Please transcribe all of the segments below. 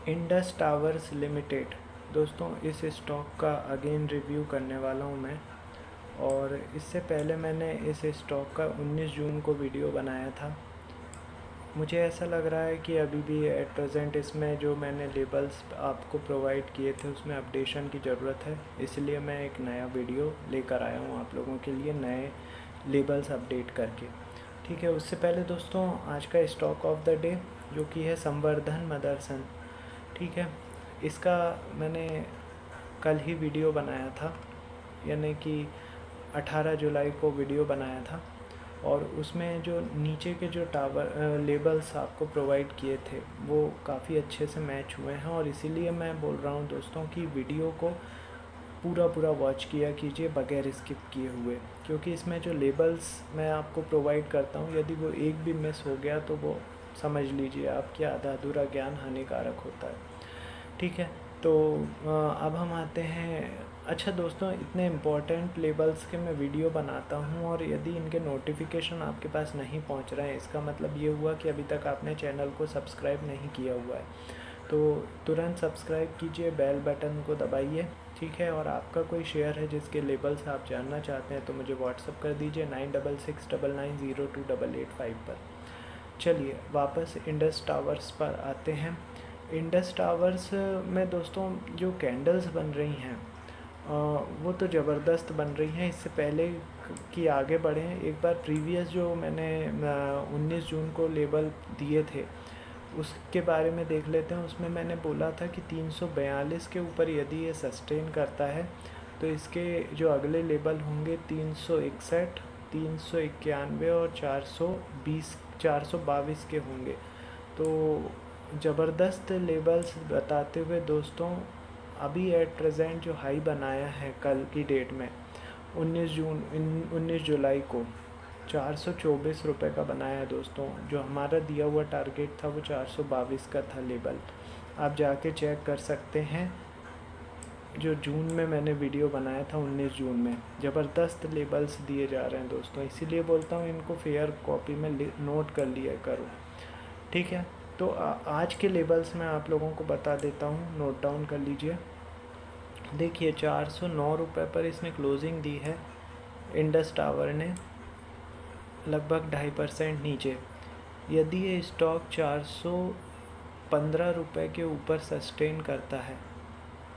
Indus towers limited दोस्तों, इस stock का अगेन रिव्यू करने वाला हूँ मैं। और इससे पहले मैंने इस स्टॉक का 19 जून को वीडियो बनाया था। मुझे ऐसा लग रहा है कि अभी भी एट प्रेजेंट इसमें जो मैंने लेबल्स आपको प्रोवाइड किए थे उसमें अपडेशन की ज़रूरत है, इसलिए मैं एक नया वीडियो लेकर आया हूँ आप लोगों के लिए, नए लेबल्स अपडेट करके। ठीक है, उससे पहले दोस्तों आज का स्टॉक ऑफ द डे जो कि है संवर्धन मदरसन। ठीक है, इसका मैंने कल ही वीडियो बनाया था, यानी कि 18 जुलाई को वीडियो बनाया था। और उसमें जो नीचे के जो टावर लेबल्स आपको प्रोवाइड किए थे वो काफ़ी अच्छे से मैच हुए हैं, और इसीलिए मैं बोल रहा हूँ दोस्तों कि वीडियो को पूरा वॉच किया कीजिए बगैर स्किप किए हुए, क्योंकि इसमें जो लेबल्स मैं आपको प्रोवाइड करता हूँ यदि वो एक भी मिस हो गया तो वो समझ लीजिए आपके आधा अधूरा ज्ञान हानिकारक होता है। ठीक है, तो अब हम आते हैं। अच्छा दोस्तों, इतने इम्पोर्टेंट लेबल्स के मैं वीडियो बनाता हूँ और यदि इनके नोटिफिकेशन आपके पास नहीं पहुँच रहे हैं, इसका मतलब ये हुआ कि अभी तक आपने चैनल को सब्सक्राइब नहीं किया हुआ है। तो तुरंत सब्सक्राइब कीजिए, बेल बटन को दबाइए। ठीक है, और आपका कोई शेयर है जिसके लेबल्स आप जानना चाहते हैं तो मुझे व्हाट्सअप कर दीजिए 9669902885 पर। चलिए वापस इंडस टावर्स पर आते हैं। इंडस टावर्स में दोस्तों जो कैंडल्स बन रही हैं वो तो ज़बरदस्त बन रही हैं। इससे पहले कि आगे बढ़ें, एक बार प्रीवियस जो मैंने 19 जून को लेबल दिए थे उसके बारे में देख लेते हैं। उसमें मैंने बोला था कि 342 के ऊपर यदि ये सस्टेन करता है तो इसके जो अगले लेबल होंगे 361, 391 और 422 के होंगे। तो ज़बरदस्त लेबल्स बताते हुए दोस्तों, अभी एट प्रेजेंट जो हाई बनाया है कल की डेट में 19 जुलाई को 424 रुपये का बनाया है दोस्तों। जो हमारा दिया हुआ टारगेट था वो 422 का था लेबल, आप जाके चेक कर सकते हैं। जो जून में मैंने वीडियो बनाया था 19 जून में, ज़बरदस्त लेबल्स दिए जा रहे हैं दोस्तों, इसीलिए बोलता हूँ इनको फेयर कॉपी में नोट कर लिया करो। ठीक है, तो आज के लेबल्स मैं आप लोगों को बता देता हूँ, नोट डाउन कर लीजिए। देखिए 409 रुपये पर इसने क्लोजिंग दी है इंडस टावर ने, लगभग 2.5% नीचे। यदि ये स्टॉक 415 रुपये के ऊपर सस्टेन करता है,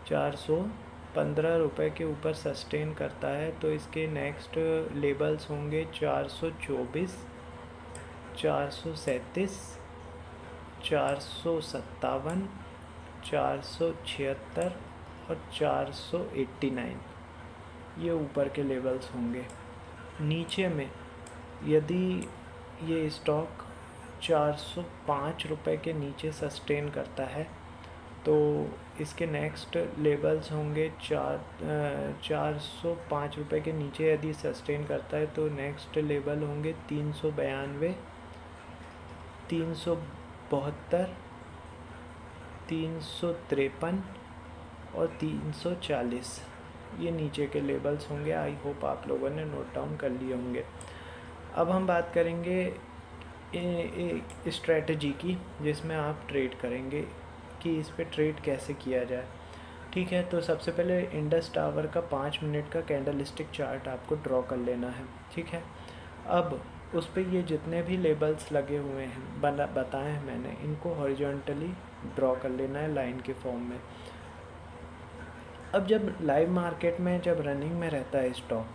415 रुपये के ऊपर सस्टेन करता है तो इसके नेक्स्ट लेबल्स होंगे 424, 437, 457, 476 और 489, ये ऊपर के लेवल्स होंगे। नीचे में यदि ये स्टॉक 405 रुपये के नीचे सस्टेन करता है तो इसके नेक्स्ट लेवल्स होंगे 405 रुपये के नीचे यदि सस्टेन करता है तो नेक्स्ट लेवल होंगे 392, 372, 353 और 340, ये नीचे के लेबल्स होंगे। आई होप आप लोगों ने नोट डाउन कर लिए होंगे। अब हम बात करेंगे एक स्ट्रेटजी की जिसमें आप ट्रेड करेंगे कि इस पे ट्रेड कैसे किया जाए। ठीक है, तो सबसे पहले इंडस टावर का 5 मिनट का कैंडलस्टिक चार्ट आपको ड्रॉ कर लेना है। ठीक है, अब उस पर ये जितने भी लेबल्स लगे हुए हैं बताए हैं मैंने, इनको हॉरिजॉन्टली ड्रॉ कर लेना है लाइन के फॉर्म में। अब जब लाइव मार्केट में जब रनिंग में रहता है स्टॉक,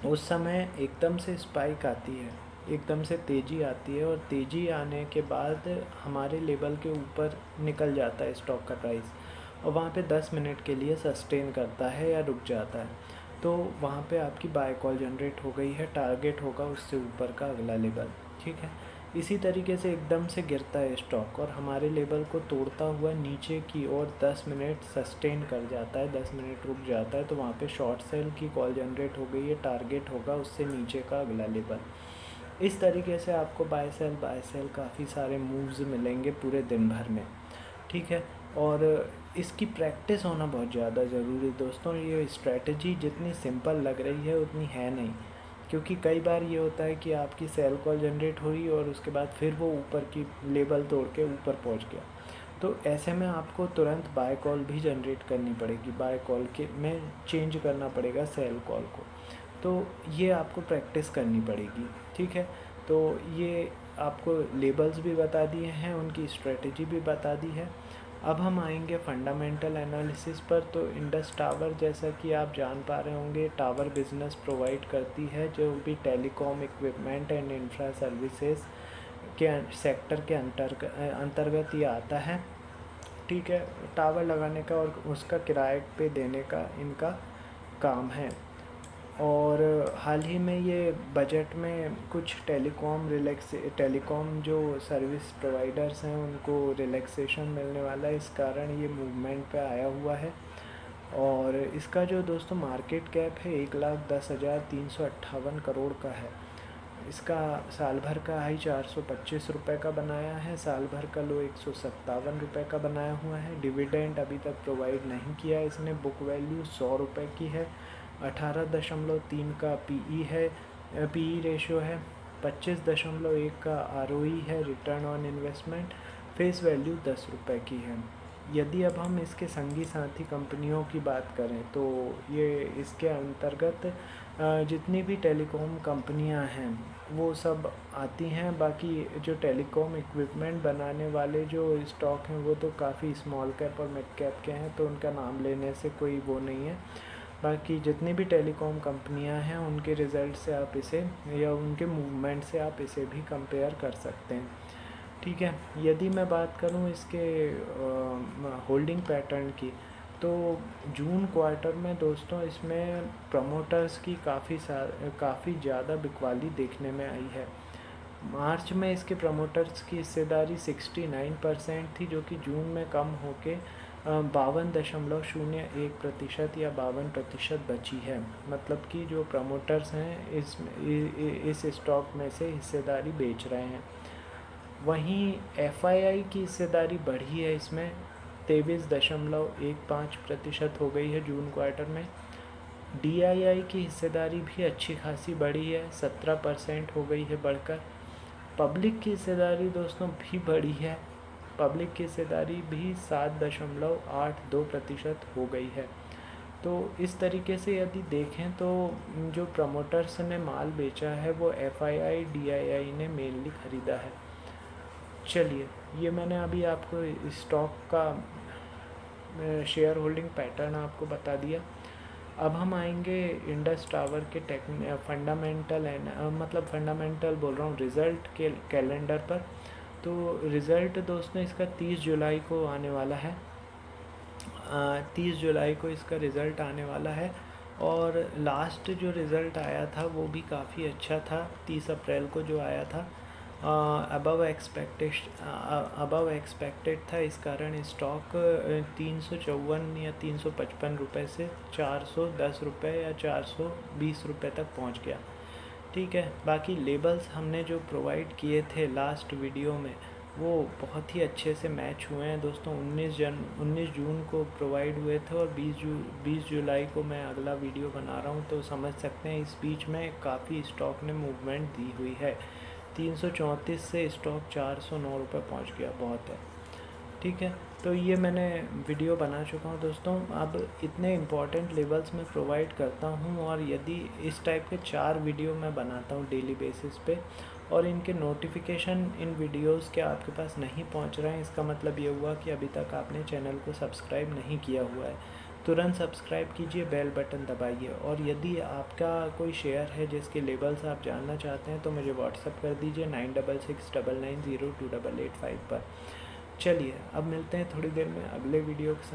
उस समय एकदम से स्पाइक आती है, एकदम से तेज़ी आती है, और तेज़ी आने के बाद हमारे लेवल के ऊपर निकल जाता है स्टॉक का प्राइस, और वहाँ पे 10 मिनट के लिए सस्टेन करता है या रुक जाता है, तो वहाँ पे आपकी बाय कॉल जनरेट हो गई है, टारगेट होगा उससे ऊपर का अगला लेवल। ठीक है, इसी तरीके से एकदम से गिरता है स्टॉक और हमारे लेवल को तोड़ता हुआ नीचे की ओर 10 मिनट सस्टेन कर जाता है, 10 मिनट रुक जाता है, तो वहाँ पे शॉर्ट सेल की कॉल जनरेट हो गई है, टारगेट होगा उससे नीचे का अगला लेवल। इस तरीके से आपको बाय सेल काफ़ी सारे मूव्स मिलेंगे पूरे दिन भर में। ठीक है, और इसकी प्रैक्टिस होना बहुत ज़्यादा ज़रूरी दोस्तों। ये स्ट्रैटेजी जितनी सिंपल लग रही है उतनी है नहीं, क्योंकि कई बार ये होता है कि आपकी सेल कॉल जनरेट हुई और उसके बाद फिर वो ऊपर की लेवल तोड़ के ऊपर पहुंच गया, तो ऐसे में आपको तुरंत बाय कॉल भी जनरेट करनी पड़ेगी, बाय कॉल के में चेंज करना पड़ेगा सेल कॉल को। तो ये आपको प्रैक्टिस करनी पड़ेगी, ठीक है। तो ये आपको लेबल्स भी बता दिए हैं, उनकी स्ट्रेटजी भी बता दी है। अब हम आएंगे फंडामेंटल एनालिसिस पर। तो इंडस टावर, जैसा कि आप जान पा रहे होंगे, टावर बिजनेस प्रोवाइड करती है जो भी telecom equipment and infra services के सेक्टर के अंतर्गत ये आता है, ठीक है। टावर लगाने का और उसका किराए पे देने का इनका काम है। और हाल ही में ये बजट में कुछ टेलीकॉम जो सर्विस प्रोवाइडर्स हैं उनको रिलैक्सेशन मिलने वाला है, इस कारण ये मूवमेंट पे आया हुआ है। और इसका जो दोस्तों मार्केट कैप है 1,10,358 करोड़ का है। इसका साल भर का हाई 425 रुपये का बनाया है, साल भर का लो 157 रुपये का बनाया हुआ है। डिविडेंड अभी तक प्रोवाइड नहीं किया इसने। बुक वैल्यू 100 रुपये की है। 18.3 का पीई है, पीई रेशो है। 25.1 का आरओई है, return on investment. Face value 10 रुपये की है। यदि अब हम इसके संगी साथी कंपनियों की बात करें तो ये इसके अंतर्गत जितनी भी टेलीकॉम कंपनियां हैं वो सब आती हैं। बाकी जो टेलीकॉम इक्विपमेंट बनाने वाले जो स्टॉक हैं वो तो काफ़ी स्मॉल कैप और मिड कैप के हैं, तो उनका नाम लेने से कोई वो नहीं है। बाकी जितनी भी टेलीकॉम कंपनियां हैं उनके रिज़ल्ट से आप इसे या उनके मूवमेंट से आप इसे भी कंपेयर कर सकते हैं, ठीक है। यदि मैं बात करूं इसके होल्डिंग पैटर्न की, तो जून क्वार्टर में दोस्तों इसमें प्रमोटर्स की काफ़ी ज़्यादा बिकवाली देखने में आई है। मार्च में इसके प्रमोटर्स की हिस्सेदारी 69% थी, जो कि जून में कम होके 52.01% या 52% बची है। मतलब कि जो प्रमोटर्स हैं इस स्टॉक में से हिस्सेदारी बेच रहे हैं। वहीं एफआईआई की हिस्सेदारी बढ़ी है, इसमें 23.15% हो गई है जून क्वार्टर में। डीआईआई की हिस्सेदारी भी अच्छी खासी बढ़ी है, 17% हो गई है बढ़कर। पब्लिक की हिस्सेदारी दोस्तों भी बढ़ी है, पब्लिक की हिस्सेदारी भी 7.82% हो गई है। तो इस तरीके से यदि देखें तो जो प्रमोटर्स ने माल बेचा है वो एफआईआई डीआईआई ने मेनली ख़रीदा है। चलिए, ये मैंने अभी आपको स्टॉक का शेयर होल्डिंग पैटर्न आपको बता दिया। अब हम आएंगे इंडस टावर के फंडामेंटल बोल रहा हूँ रिज़ल्ट के कैलेंडर पर। तो रिज़ल्ट दोस्तों इसका 30 जुलाई को आने वाला है। 30 जुलाई को इसका रिज़ल्ट आने वाला है। और लास्ट जो रिज़ल्ट आया था वो भी काफ़ी अच्छा था, 30 अप्रैल को जो आया था, अबव एक्सपेक्टेड था। इस कारण स्टॉक 354 या 355 रुपये से 410 रुपये या 420 रुपये तक पहुंच गया, ठीक है। बाकी लेबल्स हमने जो प्रोवाइड किए थे लास्ट वीडियो में वो बहुत ही अच्छे से मैच हुए हैं दोस्तों। 19 जून को प्रोवाइड हुए थे और 20 जुलाई को मैं अगला वीडियो बना रहा हूँ, तो समझ सकते हैं इस बीच में काफ़ी स्टॉक ने मूवमेंट दी हुई है। 334 से स्टॉक 409 रुपये पहुँच गया, बहुत है, ठीक है। तो ये मैंने वीडियो बना चुका हूँ दोस्तों। अब इतने इम्पॉर्टेंट लेवल्स में प्रोवाइड करता हूँ, और यदि इस टाइप के 4 वीडियो मैं बनाता हूँ डेली बेसिस पे, और इनके नोटिफिकेशन इन वीडियोस के आपके पास नहीं पहुँच रहे हैं, इसका मतलब ये हुआ कि अभी तक आपने चैनल को सब्सक्राइब नहीं किया हुआ है। तुरंत सब्सक्राइब कीजिए, बेल बटन दबाइए। और यदि आपका कोई शेयर है जिसके लेबल्स आप जानना चाहते हैं तो मुझे व्हाट्सअप कर दीजिए 9669902885 पर। चलिए, अब मिलते हैं थोड़ी देर में अगले वीडियो के साथ।